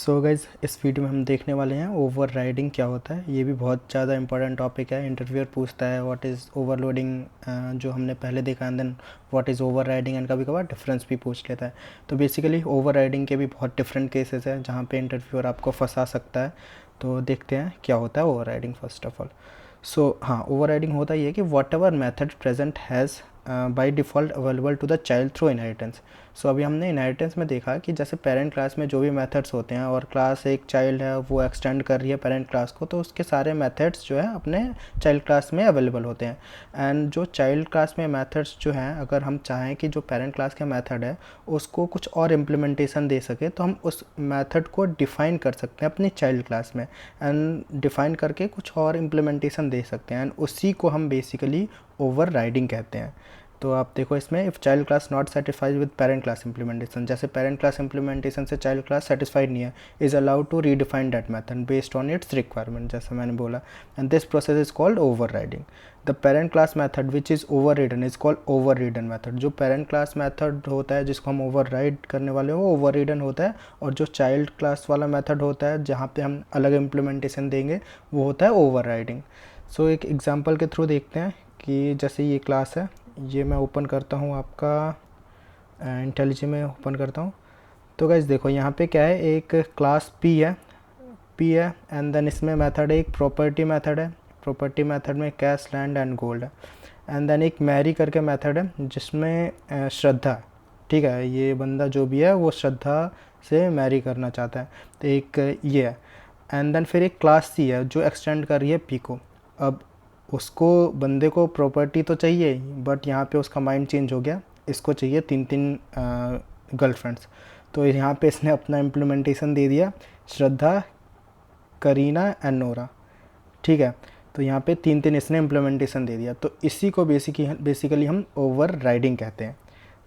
So guys इस video में हम देखने वाले हैं ओवर राइडिंग क्या होता है। ये भी बहुत ज़्यादा इंपॉर्टेंट टॉपिक है। इंटरव्यूअर पूछता है व्हाट इज़ ओवरलोडिंग, जो हमने पहले देखा, and then what is overriding, and कभी कभार डिफरेंस भी पूछ लेता है। तो बेसिकली ओवर राइडिंग के भी बहुत डिफरेंट केसेस हैं जहाँ पे इंटरव्यूअर आपको फंसा सकता है। तो देखते हैं क्या होता है overriding first of all. So हाँ, ओवर राइडिंग होता ये है कि whatever method present has by default available to the child through inheritance. सो अभी हमने इनहेरिटेंस में देखा कि जैसे पेरेंट क्लास में जो भी मेथड्स होते हैं और क्लास एक चाइल्ड है वो एक्सटेंड कर रही है पेरेंट क्लास को, तो उसके सारे मेथड्स जो है अपने चाइल्ड क्लास में अवेलेबल होते हैं। एंड जो चाइल्ड क्लास में मेथड्स जो हैं, अगर हम चाहें कि जो पेरेंट क्लास का मेथड है उसको कुछ और इम्प्लीमेंटेशन दे सके, तो हम उस मेथड को डिफ़ाइन कर सकते हैं अपनी चाइल्ड क्लास में, एंड डिफ़ाइन करके कुछ और इम्प्लीमेंटेशन दे सकते हैं, एंड उसी को हम बेसिकली ओवर राइडिंग कहते हैं। तो आप देखो इसमें, if child class not satisfied with parent class implementation, जैसे पेरेंट क्लास इम्प्लीमेंटेशन से चाइल्ड क्लास सेटिस्फाइड नहीं है, is allowed to redefine that method based on its requirement, जैसे मैंने बोला, and this process is called overriding. The parent class method which is overridden is called overridden method. जो parent class method होता है जिसको हम over ride करने वाले हो वो ओवर रिडन होता है, और जो चाइल्ड क्लास वाला मेथड होता है जहाँ पे हम अलग इम्प्लीमेंटेशन देंगे वो होता है ओवर राइडिंग। सो एक एग्जांपल के थ्रू देखते हैं कि जैसे ये क्लास है, ये मैं ओपन करता हूँ आपका इंटेलिजी में ओपन करता हूँ। तो गाइस देखो यहाँ पे क्या है, एक क्लास पी है एंड देन इसमें मेथड है, एक प्रॉपर्टी मेथड है। प्रॉपर्टी मेथड में कैश, लैंड एंड गोल्ड है। एंड देन एक मैरी करके मेथड है जिसमें श्रद्धा, ठीक है, ये बंदा जो भी है वो श्रद्धा से मैरी करना चाहता है, तो एक ये है। एंड देन फिर एक क्लास सी है जो एक्सटेंड कर रही है पी को। अब उसको, बंदे को प्रॉपर्टी तो चाहिए, बट यहाँ पे उसका माइंड चेंज हो गया, इसको चाहिए 3 गर्लफ्रेंड्स। तो यहाँ पे इसने अपना इम्प्लीमेंटेशन दे दिया, श्रद्धा, करीना एंड नोरा, ठीक है। तो यहाँ पे 3 इसने इम्प्लीमेंटेशन दे दिया, तो इसी को बेसिकली हम ओवर राइडिंग कहते हैं।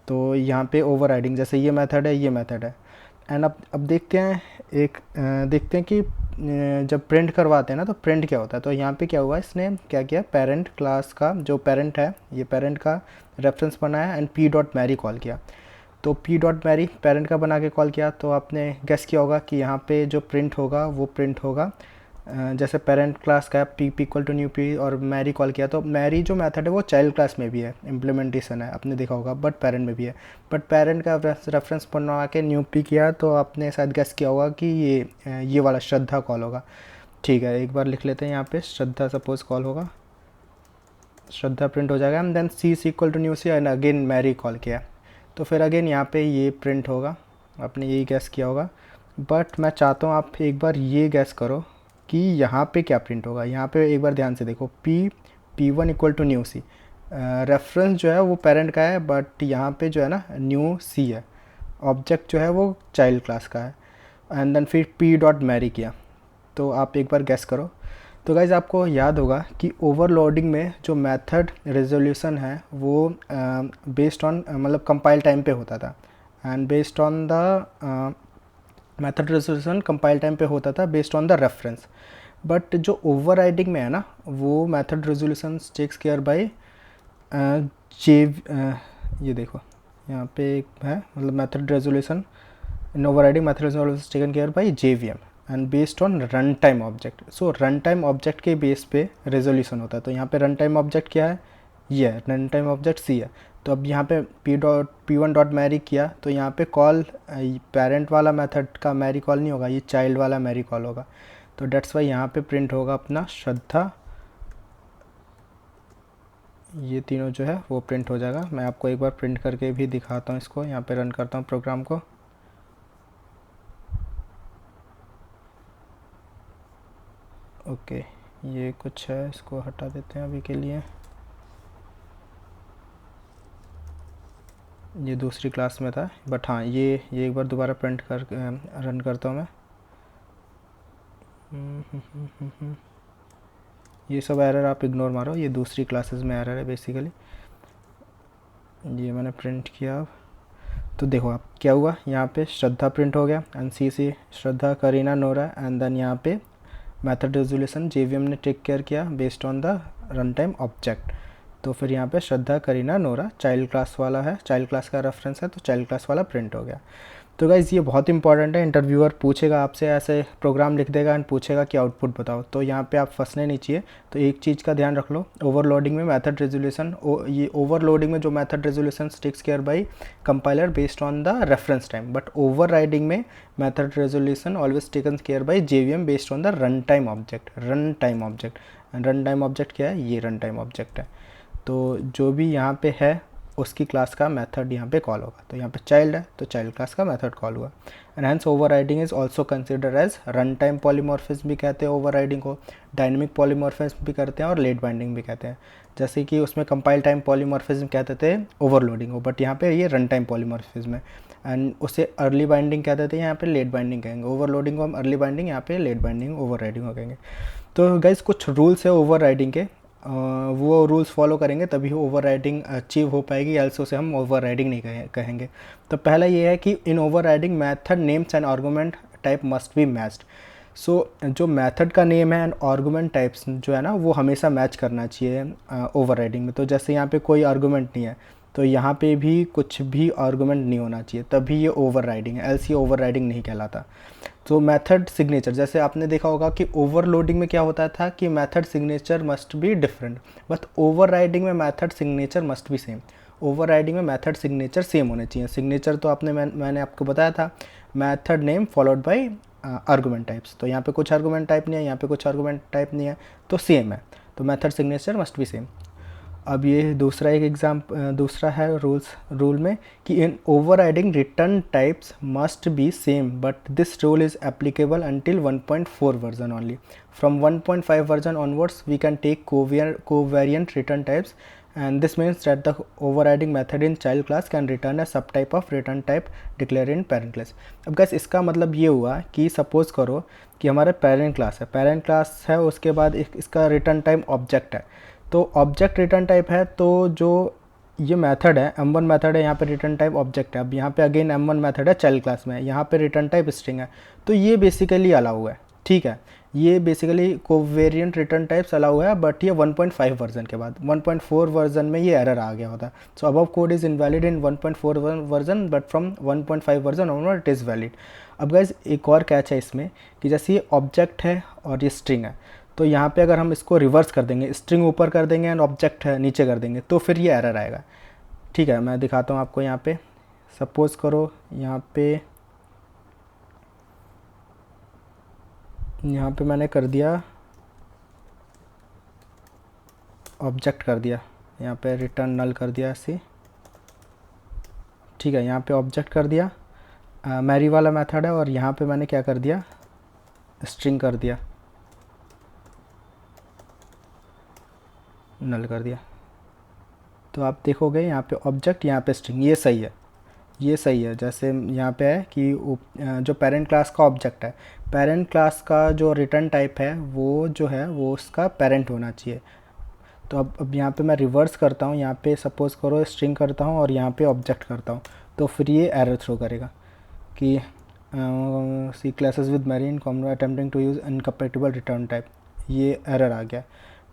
तो यहाँ पे ओवर राइडिंग, जैसे ये मेथड है, ये मेथड है। एंड अब देखते हैं देखते हैं कि जब प्रिंट करवाते हैं ना तो प्रिंट क्या होता है। तो यहाँ पे क्या हुआ, इसने क्या किया, पेरेंट क्लास का जो पेरेंट है, ये पेरेंट का रेफरेंस बनाया and P dot marry call किया। तो पी डॉट मैरी पेरेंट का बना के कॉल किया, तो आपने गेस किया होगा कि यहाँ पे जो प्रिंट होगा वो प्रिंट होगा जैसे पेरेंट क्लास का P equal to new P और मैरी कॉल किया, तो मैरी जो मेथड है वो चाइल्ड क्लास में भी है, इम्प्लीमेंटेशन है, आपने देखा होगा, बट पेरेंट में भी है। बट पेरेंट का रेफरेंस बनवा के न्यू पी किया, तो आपने शायद गेस किया होगा कि ये वाला श्रद्धा कॉल होगा। ठीक है, एक बार लिख लेते हैं, यहाँ पे श्रद्धा सपोज कॉल होगा, श्रद्धा प्रिंट हो जाएगा। And then C equal to new C and again marry call किया, तो फिर अगेन यहाँ पे ये प्रिंट होगा, आपने यही गैस किया होगा। बट मैं चाहता हूँ आप एक बार ये गैस करो कि यहाँ पे क्या प्रिंट होगा। यहाँ पे एक बार ध्यान से देखो, P1 equal to new C, reference जो है वो पेरेंट का है, बट यहाँ पे जो है ना न्यू सी है, ऑब्जेक्ट जो है वो चाइल्ड क्लास का है। एंड देन फिर P डॉट मैरी किया, तो आप एक बार गैस करो। तो गाइज़ आपको याद होगा कि ओवरलोडिंग में जो मेथड रेजोल्यूशन है वो बेस्ड ऑन मतलब कंपाइल टाइम पे होता था, and based on the method resolution compile time पे होता था based on the reference. But जो ओवर राइडिंग में है ना, वो method resolution takes care by ये देखो यहाँ पे एक है, मतलब method resolution in overriding method resolution taken care by JVM and based on run time object. So run time object के बेस पे रेजोल्यूशन होता है। तो यहाँ पे रन टाइम ऑब्जेक्ट क्या है, ये है रन टाइम ऑब्जेक्ट सी है। तो अब यहाँ पे P1 डॉट मैरी किया, तो यहाँ पे कॉल पेरेंट वाला मेथड का मैरी कॉल नहीं होगा, ये चाइल्ड वाला मैरी कॉल होगा। तो डेट्स वाई यहाँ पे प्रिंट होगा अपना श्रद्धा, ये तीनों जो है वो प्रिंट हो जाएगा। मैं आपको एक बार प्रिंट करके भी दिखाता हूँ इसको, यहाँ पे रन करता हूँ प्रोग्राम को। ओके, ये कुछ है, इसको हटा देते हैं अभी के लिए। ये दूसरी क्लास में था, बट हाँ ये एक बार दोबारा प्रिंट कर रन करता हूँ मैं। ये सब एरर आप इग्नोर मारो, ये दूसरी क्लासेस में एरर है बेसिकली। ये मैंने प्रिंट किया अब, तो देखो आप क्या हुआ, यहाँ पे श्रद्धा प्रिंट हो गया and C Shraddha, Kareena, Nora, and then यहाँ पे मेथड रेजोल्यूशन JVM ने टेक केयर किया based on the run time object. तो फिर यहाँ पे Shraddha, Kareena, Nora child class वाला है, चाइल्ड क्लास का रेफरेंस है, तो चाइल्ड क्लास वाला प्रिंट हो गया। तो गाइज़ ये बहुत इंपॉर्टेंट है, इंटरव्यूअर पूछेगा आपसे, ऐसे प्रोग्राम लिख देगा एंड पूछेगा कि आउटपुट बताओ, तो यहाँ पे आप फंसने नहीं चाहिए। तो एक चीज़ का ध्यान रख लो, ओवरलोडिंग में मेथड रेजोल्यूशन, ये ओवरलोडिंग में जो method resolution takes care by compiler based on the reference time, but overriding में method resolution always taken care by JVM based on the run time object. Run time object, run time object क्या है? ये run time object है। तो जो भी यहाँ पे है उसकी क्लास का मेथड यहाँ पे कॉल होगा। तो यहाँ पे चाइल्ड है तो चाइल्ड क्लास का मेथड कॉल हुआ। And hence overriding is also consider as run time polymorphism भी कहते हैं ओवरराइडिंग को, डायनेमिक पॉलीमॉर्फिज्म भी करते हैं और लेट बाइंडिंग भी कहते हैं। जैसे कि उसमें कंपाइल टाइम पॉलीमॉर्फिज्म कहते थे ओवरलोडिंग को, बट यहाँ पे ये रन टाइम पॉलीमॉर्फिज्म है। एंड उसे अर्ली बाइंडिंग कहते थे, यहाँ पे लेट बाइंडिंग कहेंगे। ओवरलोडिंग को हम अर्ली बाइंडिंग, यहाँ पे लेट बाइंडिंग ओवरराइडिंग को कहेंगे। तो गाइस कुछ रूल्स है ओवरराइडिंग के, वो रूल्स फॉलो करेंगे तभी ओवरराइडिंग अचीव हो पाएगी, एल्स उसे हम ओवरराइडिंग नहीं कहेंगे। तो पहला ये है कि in overriding method names and argument type must be matched. So जो मेथड का नेम है एंड आर्गुमेंट टाइप्स जो है ना वो हमेशा मैच करना चाहिए ओवरराइडिंग में। तो जैसे यहाँ पे कोई आर्गुमेंट नहीं है तो यहाँ पे भी कुछ भी आर्गुमेंट नहीं होना चाहिए, तभी ये ओवरराइडिंग है, एल्स ये ओवरराइडिंग नहीं कहलाता। तो मेथड सिग्नेचर, जैसे आपने देखा होगा कि ओवरलोडिंग में क्या होता था कि method signature must be different, but overriding में method signature must be same. Overriding में मेथड सिग्नेचर सेम होने चाहिए। सिग्नेचर तो मैंने आपको बताया था, method name followed by argument types. तो यहाँ पे कुछ आर्गुमेंट टाइप नहीं है, यहाँ पे कुछ आर्गुमेंट टाइप नहीं है, तो सेम है, तो method signature must be same. अब ये दूसरा है रूल में कि in overriding return types must be same, but this rule is applicable until 1.4 version only. From 1.5 version onwards we can take covariant return types, and this means that the overriding method in child class can return a subtype of return type declared in parent class। अब guys इसका मतलब ये हुआ कि suppose करो कि हमारे parent class है, उसके बाद इसका रिटर्न टाइप ऑब्जेक्ट है। तो ऑब्जेक्ट रिटर्न टाइप है, तो जो ये मेथड है m1 मेथड है, यहाँ पे रिटर्न टाइप ऑब्जेक्ट है। अब यहाँ पे अगेन m1 मेथड है चाइल्ड क्लास में, यहाँ पे रिटर्न टाइप स्ट्रिंग है, तो ये बेसिकली अलाउ है, ठीक है। ये basically covariant return types allow है, बट ये 1.5 वर्जन के बाद 1.4 वर्जन में ये एरर आ गया होता। So above code is invalid in 1.4 version, but from 1.5 version onward it is valid. अब गाइज एक और कैच है इसमें कि जैसे ये ऑब्जेक्ट है और ये स्ट्रिंग है, तो यहाँ पे अगर हम इसको रिवर्स कर देंगे, स्ट्रिंग ऊपर कर देंगे एंड ऑब्जेक्ट है नीचे कर देंगे, तो फिर ये एरर आएगा, ठीक है। मैं दिखाता हूँ आपको। यहाँ पे सपोज करो यहाँ पे मैंने कर दिया ऑब्जेक्ट कर दिया, यहाँ पे रिटर्न नल कर दिया ऐसे, ठीक है। यहाँ पे ऑब्जेक्ट कर दिया, मैरी वाला मेथड है, और यहाँ पे मैंने क्या कर दिया, स्ट्रिंग कर दिया, नल कर दिया। तो आप देखोगे यहाँ पे ऑब्जेक्ट, यहाँ पे स्ट्रिंग, ये सही है, ये सही है। जैसे यहाँ पे है कि जो पेरेंट क्लास का ऑब्जेक्ट है, पेरेंट क्लास का जो रिटर्न टाइप है वो जो है वो उसका पेरेंट होना चाहिए। तो अब यहाँ पे मैं रिवर्स करता हूँ, यहाँ पे सपोज़ करो स्ट्रिंग करता हूँ और यहाँ पे ऑब्जेक्ट करता हूँ, तो फिर ये एरर थ्रो करेगा कि C classes with Mary in attempting to use incompatible return type, ये एरर आ गया,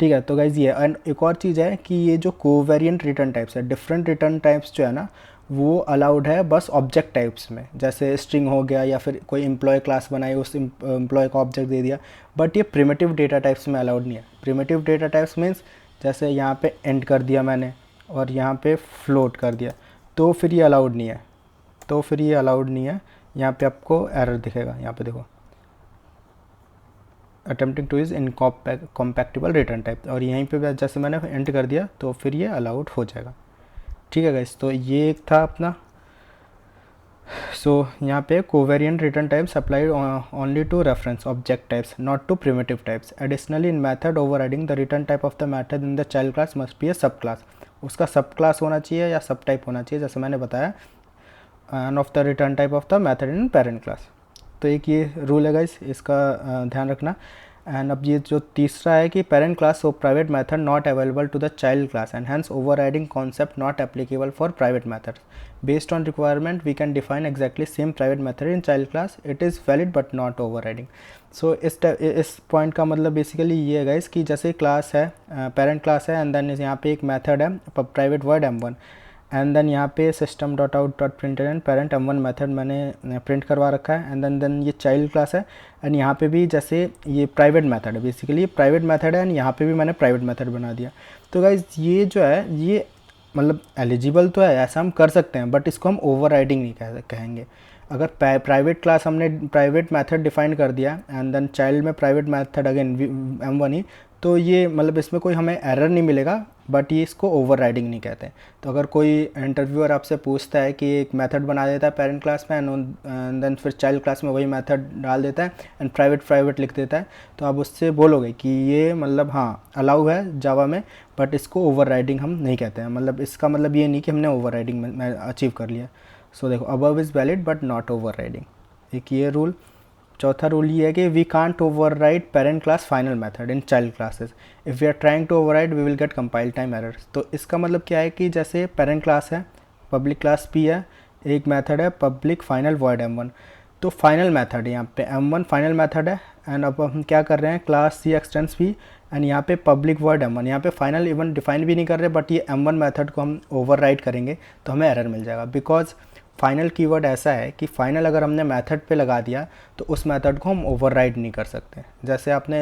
ठीक है। तो गाइज़ ये, एंड एक और चीज़ है कि ये जो कोवेरिएंट रिटर्न टाइप्स है, डिफरेंट रिटर्न टाइप्स जो है ना वो अलाउड है बस ऑब्जेक्ट टाइप्स में, जैसे स्ट्रिंग हो गया या फिर कोई एम्प्लॉय क्लास बनाई, उस एम्प्लॉय का ऑब्जेक्ट दे दिया, बट ये प्रिमिटिव डेटा टाइप्स में अलाउड नहीं है। प्रिमिटिव डेटा टाइप्स मीन्स जैसे यहाँ पे एंड कर दिया मैंने और यहाँ पे फ्लोट कर दिया, तो फिर ये अलाउड नहीं है, यहाँ पे आपको एरर दिखेगा। यहाँ पे देखो attempting to use incompatible return type, और यहीं पे जैसे मैंने एंड कर दिया तो फिर ये अलाउड हो जाएगा, ठीक है गाइस। तो ये एक था अपना। सो यहाँ पे covariant return types applied only to reference object types, not to primitive types. Additionally in method overriding the return type of the method in the child class must be a sub class, उसका सब class होना चाहिए या सब type होना चाहिए, जैसे मैंने बताया, end of the return type of the method in parent class. तो एक ये रूल है गाइस, इसका ध्यान रखना। एंड अब ये जो तीसरा है कि parent class of private method not available to the child class and hence overriding concept not applicable for private methods. Based on requirement we can define exactly same private method in child class, it is valid but not overriding. So इस point का मतलब basically ये है guys कि जैसे class है, parent class है, and then यहाँ पे एक मेथड है private word m1, and then यहाँ पे system dot out dot println parent m1 method मैंने प्रिंट करवा रखा है। एंड देन ये चाइल्ड क्लास है। एंड यहाँ पे भी जैसे ये प्राइवेट मेथड है, बेसिकली ये प्राइवेट मेथड है एंड यहाँ पे भी मैंने प्राइवेट मेथड बना दिया। तो गाइज ये जो है ये मतलब एलिजिबल तो है, ऐसा हम कर सकते हैं, बट इसको हम ओवरराइडिंग नहीं कहेंगे। अगर प्राइवेट क्लास हमने प्राइवेट मेथड डिफाइन कर दिया एंड देन चाइल्ड में प्राइवेट मेथड अगेन m1 ही, तो ये मतलब इसमें कोई हमें एरर नहीं मिलेगा, बट ये इसको ओवरराइडिंग नहीं कहते। तो अगर कोई इंटरव्यूअर आपसे पूछता है कि एक मेथड बना देता है पेरेंट क्लास में एंड देन फिर चाइल्ड क्लास में वही मेथड डाल देता है एंड प्राइवेट लिख देता है, तो आप उससे बोलोगे कि ये मतलब हाँ अलाउ है जावा में, बट इसको ओवरराइडिंग हम नहीं कहते हैं। मतलब इसका मतलब ये नहीं कि हमने ओवरराइडिंग में अचीव कर लिया। सो देखो above is valid but not overriding, एक ये रूल। चौथा रूल ये है कि we can't override parent class final method in child classes, if we are trying to override we will get compile time errors. तो इसका मतलब क्या है कि जैसे पेरेंट क्लास है, पब्लिक क्लास p है, एक मेथड है पब्लिक फाइनल वॉइड m1, तो फाइनल मेथड है यहाँ पे m1 फाइनल मेथड है। एंड अब हम क्या कर रहे हैं class c expanse p and यहाँ पे पब्लिक वॉइड m1, यहाँ पे फाइनल इवन डिफाइन भी नहीं कर रहे, बट ये m1 मेथड को हम ओवरराइड करेंगे तो हमें एरर मिल जाएगा। बिकॉज फाइनल कीवर्ड ऐसा है कि फाइनल अगर हमने मेथड पे लगा दिया तो उस मेथड को हम ओवरराइड नहीं कर सकते। जैसे आपने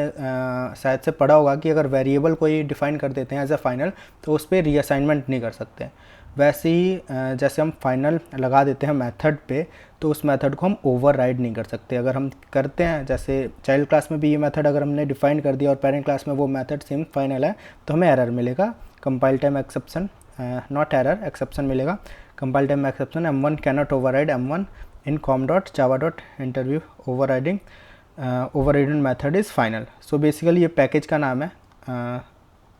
शायद से पढ़ा होगा कि अगर वेरिएबल कोई डिफाइन कर देते हैं एज अ फाइनल तो उस पर रीअसाइनमेंट नहीं कर सकते। वैसे ही जैसे हम फाइनल लगा देते हैं मेथड पे तो उस मेथड को हम ओवरराइड नहीं कर सकते। अगर हम करते हैं जैसे चाइल्ड क्लास में भी ये मेथड अगर हमने डिफाइन कर दिया और पेरेंट क्लास में वो मेथड सेम फाइनल है तो हमें एरर मिलेगा, compile time exception not error exception मिलेगा। Compile time exception m1 cannot override m1 in com.java.interview overriding method is final. So basically ये पैकेज का नाम है,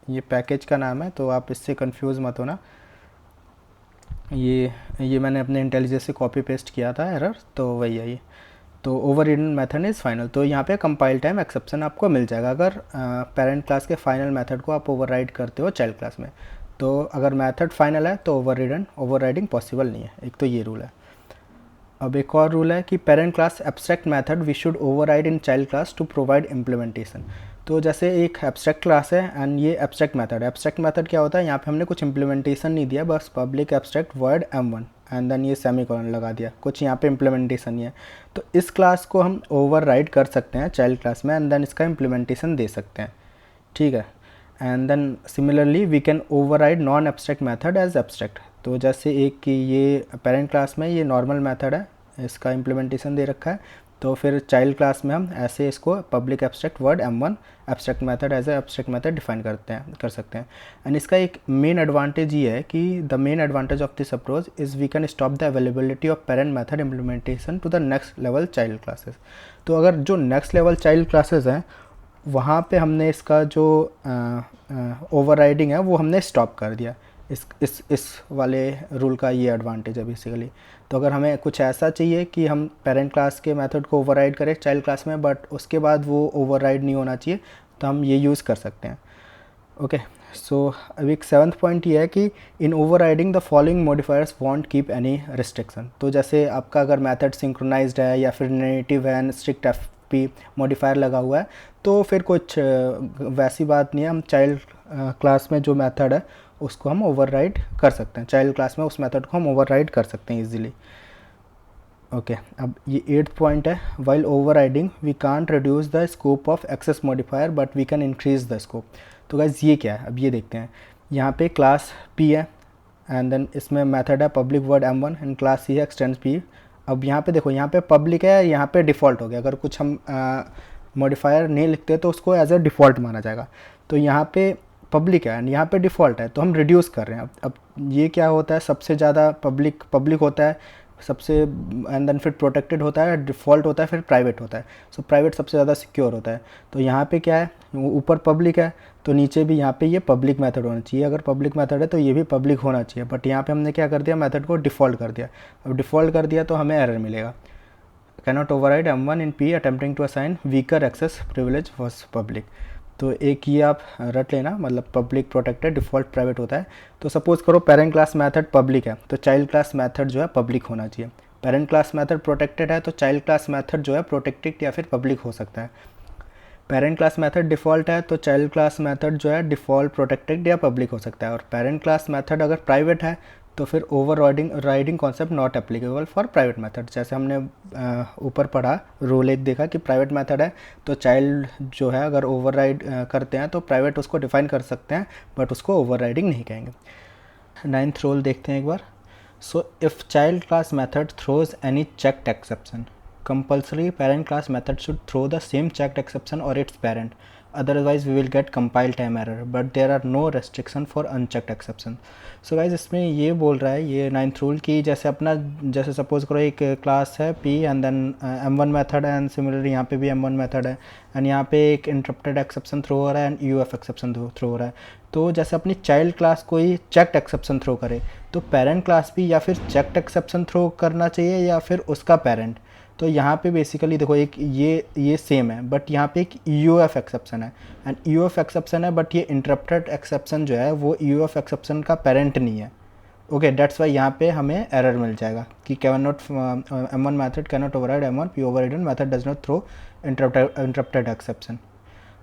ये पैकेज का नाम है, तो आप इससे कंफ्यूज मत होना। ये मैंने अपने इंटेलिजेंस से कॉपी पेस्ट किया था एरर, तो वही है ये। तो ओवरराइडिंग मेथड इज़ फाइनल, तो यहाँ पे कंपाइल टाइम एक्सेप्शन आपको मिल जाएगा अगर पेरेंट क्लास के फाइनल मेथड को आप ओवरराइड करते हो चाइल्ड क्लास में। तो अगर मेथड फाइनल है तो ओवरराइडिंग पॉसिबल नहीं है, एक तो ये रूल है। अब एक और रूल है कि parent class abstract method we should override in child class to provide implementation. तो जैसे एक एब्स्ट्रैक्ट क्लास है एंड ये एब्स्ट्रैक्ट मेथड है। एब्स्ट्रैक्ट मेथड क्या होता है, यहाँ पे हमने कुछ इम्प्लीमेंटेशन नहीं दिया, बस public abstract void m1 and then ये सेमीकोलन लगा दिया, कुछ यहाँ पे इम्प्लीमेंटेशन नहीं है। तो इस क्लास को हम ओवरराइड कर सकते हैं चाइल्ड क्लास में एंड देन इसका इम्प्लीमेंटेशन दे सकते हैं, ठीक है। And then similarly we can override non abstract method as abstract. तो जैसे एक कि ये पेरेंट क्लास में ये नॉर्मल मेथड है, इसका इम्प्लीमेंटेशन दे रखा है, तो फिर चाइल्ड क्लास में हम ऐसे इसको public abstract void m1 abstract method as a abstract method define कर सकते हैं। एंड इसका एक मेन एडवांटेज ये है कि the main advantage of this approach is we can stop the availability of parent method implementation to the next level child classes. तो अगर जो नेक्स्ट लेवल चाइल्ड क्लासेस हैं वहाँ पे हमने इसका जो ओवरराइडिंग है वो हमने स्टॉप कर दिया। इस वाले रूल का ये एडवांटेज है बेसिकली। तो अगर हमें कुछ ऐसा चाहिए कि हम पेरेंट क्लास के मेथड को ओवरराइड करें चाइल्ड क्लास में बट उसके बाद वो ओवरराइड नहीं होना चाहिए, तो हम ये यूज़ कर सकते हैं। ओके, सो अभी एक 7th पॉइंट ये है कि in overriding the following modifiers won't keep any restriction. तो जैसे आपका अगर मेथड सिंक्रोनाइज्ड है या फिर नेटिव है, स्ट्रिक्ट एफपी मॉडिफायर लगा हुआ है, तो फिर कुछ वैसी बात नहीं है। हम चाइल्ड क्लास में जो मेथड है उसको हम ओवरराइड कर सकते हैं, चाइल्ड क्लास में उस मेथड को हम ओवरराइड कर सकते हैं इजीली। ओके, अब ये 8th पॉइंट है, while overriding we can't reduce the scope of access modifier but we can increase the scope. तो गाइस ये क्या है, अब ये देखते हैं। यहाँ पे क्लास p है एंड देन इसमें मेथड है public void m1 and class c है एक्सटेंस p। अब यहाँ पे देखो, यहाँ पे पब्लिक है, यहाँ पे डिफ़ॉल्ट हो गया। अगर कुछ हम मॉडिफायर नहीं लिखते तो उसको एज अ डिफ़ॉल्ट माना जाएगा। तो यहाँ पे पब्लिक है एंड यहाँ पे डिफ़ॉल्ट है, तो हम रिड्यूस कर रहे हैं। अब ये क्या होता है, सबसे ज़्यादा पब्लिक होता है सबसे, एंड देन फिर प्रोटेक्टेड होता है, डिफ़ॉल्ट होता है, फिर प्राइवेट होता है। सो प्राइवेट सबसे ज़्यादा सिक्योर होता है। तो यहाँ पे क्या है, ऊपर पब्लिक है तो नीचे भी यहाँ पे ये पब्लिक मेथड होना चाहिए। अगर पब्लिक मेथड है तो ये भी पब्लिक होना चाहिए, बट यहाँ पे हमने क्या कर दिया, मेथड को डिफ़ॉल्ट कर दिया। अब डिफ़ॉल्ट कर दिया तो हमें एरर मिलेगा, cannot override m1 in p attempting to assign weaker access privilege was public. तो एक ये आप रट लेना, मतलब पब्लिक प्रोटेक्टेड, डिफ़ॉल्ट प्राइवेट होता है। तो सपोज़ करो पेरेंट क्लास मेथड पब्लिक है तो चाइल्ड क्लास मेथड जो है पब्लिक होना चाहिए। पेरेंट क्लास मेथड प्रोटेक्टेड है तो चाइल्ड क्लास मेथड जो है प्रोटेक्टेड या फिर पब्लिक हो सकता है। पेरेंट क्लास मेथड डिफ़ॉल्ट है तो चाइल्ड क्लास मेथड जो है डिफ़ॉल्ट प्रोटेक्टेड या पब्लिक हो सकता है। और पेरेंट क्लास मेथड अगर प्राइवेट है तो फिर over riding concept not applicable for private method. जैसे हमने ऊपर पढ़ा, रूल एक देखा कि प्राइवेट मेथड है तो चाइल्ड जो है अगर ओवर राइड करते हैं तो प्राइवेट उसको डिफाइन कर सकते हैं, बट उसको ओवर राइडिंग नहीं कहेंगे। 9th रूल देखते हैं एक बार। So if child class method throws any checked exception, compulsory parent class method should throw the same checked exception or its parent, otherwise we will get compile time error, but there are no restriction for unchecked exception। So guys इसमें ये बोल रहा है ये 9th rule की, जैसे अपना जैसे सपोज करो एक क्लास है P and then M1 method है, एंड सिमिलरली यहाँ पे भी M1 मेथड है, एंड यहाँ पे एक इंटरप्टेड एक्सेप्शन थ्रो हो रहा है एंड UF एक्सेप्शन थ्रो हो रहा है। तो जैसे अपनी चाइल्ड क्लास कोई चेक्ड एक्सेप्शन थ्रो करे तो पेरेंट क्लास भी या फिर चेक्ड एक्सेप्शन थ्रो करना चाहिए या फिर उसका पेरेंट। तो यहाँ पे बेसिकली देखो एक ये सेम है, बट यहाँ पे एक UF एक्सेप्शन है एंड UF एक्सेप्शन है, बट ये इंटरप्टेड एक्सेप्शन जो है वो UF एक्सेप्शन का पेरेंट नहीं है। ओके, डेट्स वाई यहाँ पे हमें एरर मिल जाएगा कि can not M1 method can not override M1 P overridden method does not throw interrupted exception.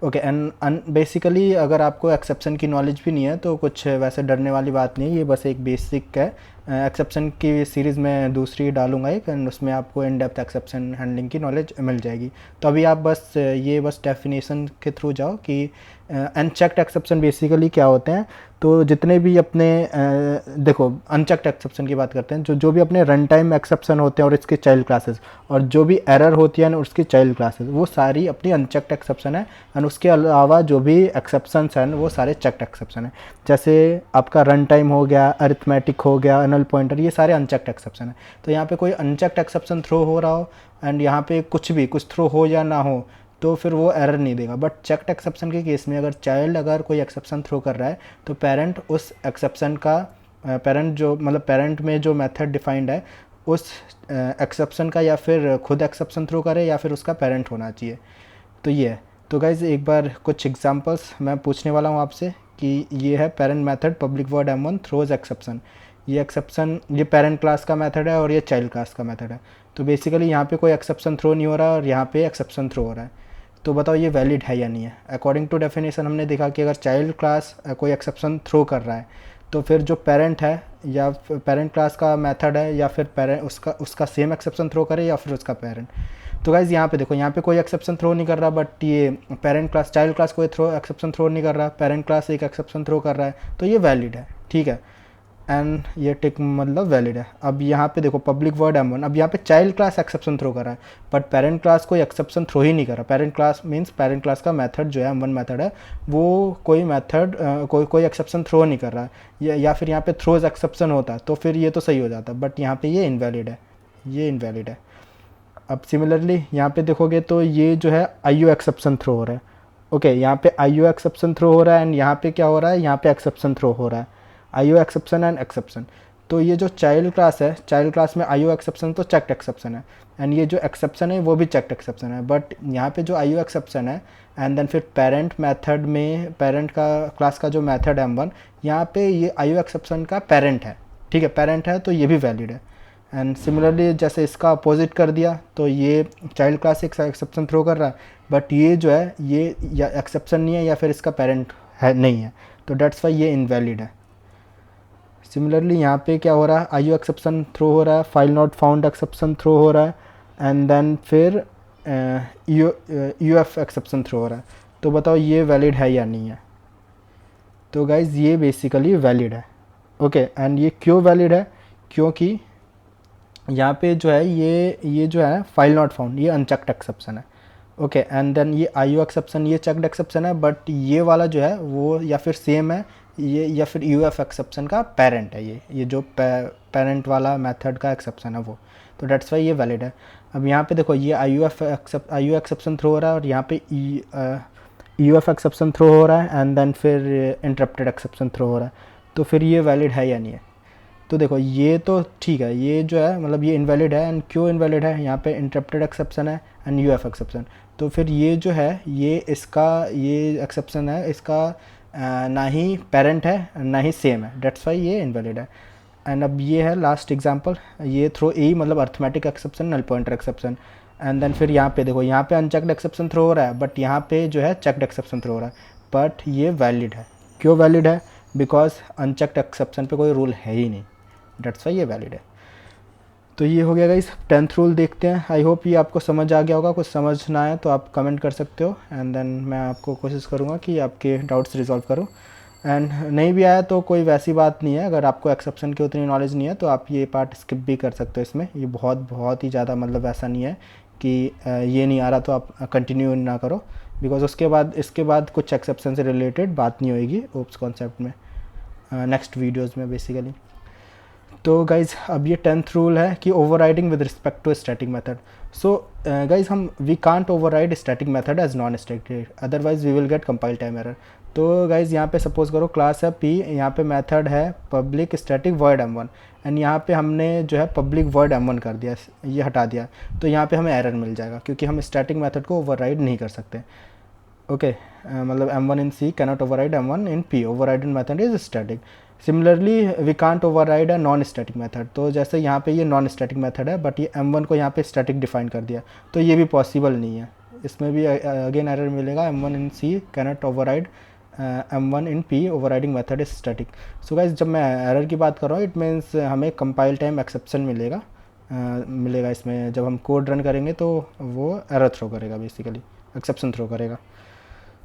Okay, and basically अगर आपको एक्सेप्शन की नॉलेज भी नहीं है तो कुछ वैसे डरने वाली बात नहीं है, ये बस एक बेसिक है। एक्सेप्शन की सीरीज़ में दूसरी डालूंगा एक, एंड उसमें आपको इन डेप्थ एक्सेप्शन हैंडलिंग की नॉलेज मिल जाएगी। तो अभी आप बस ये बस डेफिनेशन के थ्रू जाओ कि अनचेक्ड एक्सेप्शन बेसिकली क्या होते हैं। तो जितने भी अपने देखो अनचेक्ड एक्सेप्शन की बात करते हैं, जो भी अपने रन टाइम एक्सेप्शन होते हैं और इसके चाइल्ड क्लासेस, और जो भी एरर होती है उसकी चाइल्ड क्लासेस, वो सारी अपनी अनचेक्ड एक्सेप्शन है। एंड उसके अलावा जो भी एक्सेप्शंस हैं वो सारे चेक्ड एक्सेप्शन है। जैसे आपका रन टाइम हो गया, अरिथमेटिक हो गया, नल पॉइंटर, ये सारे अनचेक्ड एक्सेप्शन है। तो यहाँ पे कोई अनचेक्ड एक्सेप्शन थ्रो हो रहा हो एंड यहाँ पे कुछ थ्रो हो या ना हो तो फिर वो एरर नहीं देगा। बट चेक्ड एक्सेप्शन के केस में अगर कोई एक्सेप्शन थ्रो कर रहा है तो पेरेंट उस एक्सेप्शन का पेरेंट में जो मेथड डिफाइंड है उस एक्सेप्शन का या फिर खुद एक्सेप्शन थ्रो करे या फिर उसका पेरेंट होना चाहिए। तो ये है। तो गाइज़ एक बार कुछ एग्जांपल्स मैं पूछने वाला हूँ आपसे कि ये है parent method public void M1 throws exception. ये एक्सेप्शन ये पेरेंट क्लास का मेथड है और ये चाइल्ड क्लास का मेथड है। तो बेसिकली यहाँ पे कोई एक्सेप्शन थ्रो नहीं हो रहा और यहाँ पे एक्सेप्शन थ्रो हो रहा है। तो बताओ ये वैलिड है या नहीं है। अकॉर्डिंग टू डेफिनेशन हमने देखा कि अगर चाइल्ड क्लास कोई एक्सेप्शन थ्रो कर रहा है तो फिर जो पेरेंट है या पेरेंट क्लास का मेथड है या फिर पेरेंट उसका सेम एक्सेप्शन थ्रो करे या फिर उसका पेरेंट। तो गाइज़ यहाँ पे देखो यहाँ पे कोई एक्सेप्शन थ्रो नहीं कर रहा, बट ये पेरेंट क्लास चाइल्ड क्लास कोई एक्सेप्शन थ्रो नहीं कर रहा, पेरेंट क्लास एक एक्सेप्शन थ्रो कर रहा है, तो ये वैलिड है, ठीक है। एंड ये टिक मतलब वैलिड है। अब यहाँ पे देखो पब्लिक वर्ड M1, अब यहाँ पे चाइल्ड क्लास एक्सेप्शन थ्रो कर रहा है बट पेरेंट क्लास कोई एक्सेप्शन थ्रो ही नहीं कर रहा। Parent class means parent class का मेथड जो है M1 मेथड है वो कोई मेथड कोई एक्सेप्शन थ्रो नहीं कर रहा है, या फिर यहाँ पे थ्रोज एक्सेप्शन होता तो फिर ये तो सही हो जाता, बट यहाँ पे ये इनवैलिड है, ये इनवैलिड है। अब सिमिलरली यहाँ पे देखोगे तो ये जो है IO एक्सेप्शन थ्रो हो रहा है। ओके, यहाँ पे IO एक्सेप्शन थ्रो हो रहा है एंड यहाँ पे क्या हो रहा है, यहाँ पे एक्सेप्शन थ्रो हो रहा है, IO एक्सेप्शन एंड एक्सेप्शन। तो ये जो चाइल्ड क्लास है, चाइल्ड क्लास में IO एक्सेप्शन तो चेक्ड एक्सेप्शन है एंड ये जो एक्सेप्शन है वो भी चेक्ड एक्सेप्शन है, बट यहाँ पे जो IO एक्सेप्शन है एंड देन फिर पेरेंट मेथड में पेरेंट का क्लास का जो मेथड है M1, यहाँ पे ये IO एक्सेप्शन का पेरेंट है, ठीक है, पेरेंट है, तो ये भी वैलिड है। एंड सिमिलरली जैसे इसका अपोजिट कर दिया तो ये चाइल्ड क्लास एक एक्सेप्शन थ्रो कर रहा है बट ये जो है ये या एक्सेप्शन नहीं है या फिर इसका पेरेंट है नहीं है, तो डेट्स वाई ये इनवैलिड है। सिमिलरली यहाँ पे क्या हो रहा है, IO एक्सेप्शन थ्रो हो रहा है, file not found exception throw हो रहा है एंड देन फिर UF एक्सेप्शन थ्रो हो रहा है। तो बताओ ये वैलिड है या नहीं है। तो गाइज़ ये बेसिकली वैलिड है। ओके, एंड ये क्यों वैलिड है, क्योंकि यहाँ पे जो है ये जो है फाइल नॉट फाउंड ये अनचेक्ड एक्सेप्शन है। ओके, एंड देन ये IO एक्सेप्शन ये चेक्ड एक्सेप्शन है, बट ये वाला जो है वो या फिर सेम है ये या फिर UF एक्सेप्शन का पेरेंट है, ये जो पेरेंट वाला मेथड का एक्सेप्शन है वो, तो डेट्स वाई ये वैलिड है। अब यहाँ पे देखो ये IO एक्सेप्शन थ्रो हो रहा है और यहाँ पे UF एक्सेप्शन थ्रो हो रहा है एंड देन फिर इंटरप्टेड एक्सेप्शन थ्रो हो रहा है, तो फिर ये वैलिड है या नहीं है। तो देखो ये तो ठीक है, ये जो है मतलब ये इनवैलिड है। एंड क्यों इनवैलिड है, यहाँ पे इंटरप्टेड एक्सेप्शन है एंड UF एक्सेप्शन, तो फिर ये जो है ये एक्सेप्शन है इसका ना ही पेरेंट है ना ही सेम है, डेट्स वाई ये इनवैलिड है। एंड अब ये है लास्ट एग्जांपल, ये थ्रो ए मतलब arithmetic exception null pointer exception and then फिर यहाँ पे देखो यहाँ पे अनचेक्ड एक्सेप्शन थ्रो हो रहा है बट यहाँ पे जो है चेक्ड एक्सेप्शन थ्रो हो रहा है, बट ये वैलिड है। क्यों वैलिड है, बिकॉज अनचेक्ड एक्सेप्शन पे कोई रूल है ही नहीं। डेट्स वाई ये वैलिड है। तो ये हो गया गाइस 10th रूल। देखते हैं, आई होप ये आपको समझ आ गया होगा। कुछ समझ ना आए तो आप कमेंट कर सकते हो एंड देन मैं आपको कोशिश करूँगा कि आपके डाउट्स रिजॉल्व करूँ। एंड नहीं भी आया तो कोई वैसी बात नहीं है, अगर आपको एक्सेप्शन की उतनी नॉलेज नहीं है तो आप ये पार्ट स्किप भी कर सकते हो। इसमें ये बहुत ही ज़्यादा मतलब ऐसा नहीं है कि ये नहीं आ रहा तो आप कंटिन्यू ना करो, बिकॉज इसके बाद कुछ एक्सेप्शन से रिलेटेड बात नहीं होएगी ओप्स कॉन्सेप्ट में, नेक्स्ट वीडियोज़ में बेसिकली। तो गाइज़ अब ये 10th रूल है कि overriding with respect to static method. So guys we can't override static method as non static, otherwise we will get compile time error. तो guys यहाँ पे सपोज करो क्लास है P, यहाँ पे मेथड है public static void m1 and यहाँ पे हमने जो है पब्लिक void m1 कर दिया, ये हटा दिया, तो यहाँ पे हमें एरर मिल जाएगा क्योंकि हम स्टैटिक मेथड को ओवरराइड नहीं कर सकते। ओके मतलब m1 in C cannot override m1 in P, overridden method is static. Similarly we can't override a non static method. तो जैसे यहाँ पे ये नॉन स्टैटिक मेथड है बट ये m1 को यहाँ पे स्टैटिक डिफाइन कर दिया, तो ये भी पॉसिबल नहीं है। इसमें भी अगेन एरर मिलेगा, m1 in C cannot override m1 in P, overriding method is static. So guys जब मैं एरर की बात कर रहा हूँ इट मीन्स हमें कंपाइल टाइम एक्सेप्शन मिलेगा इसमें। जब हम कोड रन करेंगे तो वो एरर थ्रो करेगा, बेसिकली एक्सेप्शन थ्रो करेगा।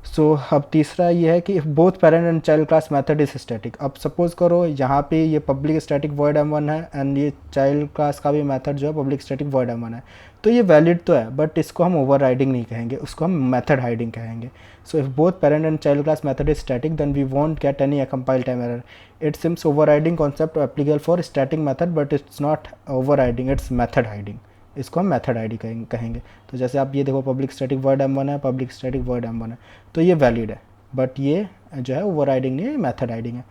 सो अब तीसरा ये है कि both parent and child class method is static. अब सपोज करो यहाँ पे ये पब्लिक स्टैटिक void m1 है एंड ये चाइल्ड क्लास का भी मेथड जो है पब्लिक स्टैटिक void m1 है, तो ये वैलिड तो है बट इसको हम ओवरराइडिंग नहीं कहेंगे, उसको हम मेथड हाइडिंग कहेंगे। So if both parent and child class method is static then we won't get any compile time error. It seems overriding concept applicable for static method but it's not overriding, it's method hiding. इसको हम method ID कहेंगे। तो जैसे आप ये देखो public static void m1 है, public static void m1 है, तो ये वैलिड है बट ये जो है ओवर राइडिंग नहीं है, मेथड हाइडिंग है।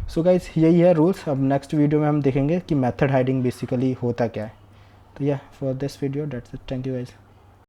सो गाइस यही है रूल्स। अब नेक्स्ट वीडियो में हम देखेंगे कि मेथड हाइडिंग बेसिकली होता क्या है। तो या for this video that's it, thank you guys.